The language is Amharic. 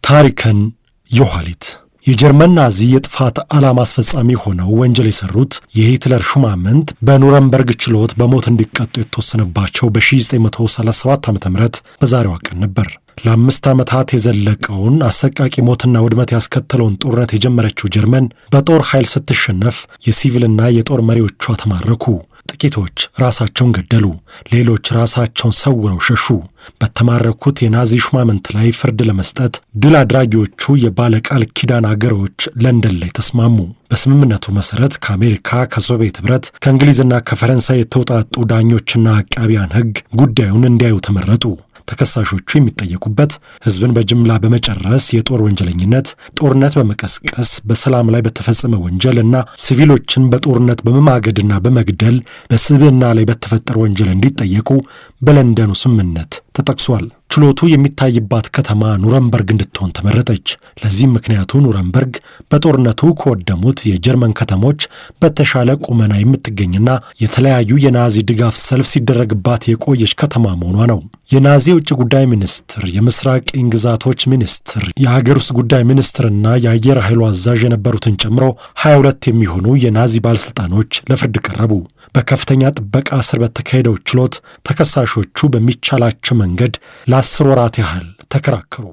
ታሪክን የኋሊት የጀርመን ናዚ የጥፋት ዓላማ አስፈጻሚ ሆነው ወንጀል የሰሩት የሂትለር ሹማምንት በኑረምበርግ ችሎት በሞት እንዲቀጡ የተወሰነባቸው በ1937 ዓ.ም በዛሬዋ ቀን ነበር። ለ5 ዓመታት የዘለቀውን አሰቃቂ ሞትና ውድመት ያስከተለውን ጦርነት የጀመረችው ጀርመን በጦር ኃይል ስትሸነፍ የሲቪልና የጦር መሪዎቿ ተማረኩ። ጥቂቶች ራሳቸውን ገደሉ፣ ሌሎች ራሳቸውን ሰውረው ሸሹ። በተማረኩት የናዚ ሹማምንት ላይ ፍርድ ለመስጠት ድል አድራጊዎቹ የባለቃል ኪዳን አገሮች ለንደን ላይ ተስማሙ። በስምምነቱ መሰረት ከአሜሪካ፣ ከሶቪየት ኅብረት፣ ከእንግሊዝና ከፈረንሳይ የተውጣጡ ዳኞችና አቃቢያን ሕግ ጉዳዩን እንዲያዩ ተመረጡ። ተከሳሾቹ የሚጠየቁበት ሕዝብን በጅምላ በመጨረስ የጦር ወንጀለኝነት፣ ጦርነት በመቀስቀስ በሰላም ላይ በተፈጸመ ወንጀል እና ሲቪሎችን በጦርነት በመማገድና በመግደል በስብዕና ላይ በተፈጠረ ወንጀል እንዲጠየቁ በለንደኑ ስምምነት ተጠቅሷል። ችሎቱ የሚታይባት ከተማ ኑረምበርግ እንድትሆን ተመረጠች። ለዚህም ምክንያቱ ኑረምበርግ በጦርነቱ ከወደሙት የጀርመን ከተሞች በተሻለ ቁመና የምትገኝና የተለያዩ የናዚ ድጋፍ ሰልፍ ሲደረግባት የቆየች ከተማ መሆኗ ነው። የናዚ የውጭ ጉዳይ ሚኒስትር፣ የምስራቅ ቅኝ ግዛቶች ሚኒስትር፣ የሀገር ውስጥ ጉዳይ ሚኒስትርና የአየር ኃይሉ አዛዥ የነበሩትን ጨምሮ 22 የሚሆኑ የናዚ ባለሥልጣኖች ለፍርድ ቀረቡ። በከፍተኛ ጥበቃ ስር በተካሄደው ችሎት ተከሳሾቹ በሚቻላቸው መንገድ ለ10 ወራት ያህል ተከራከሩ።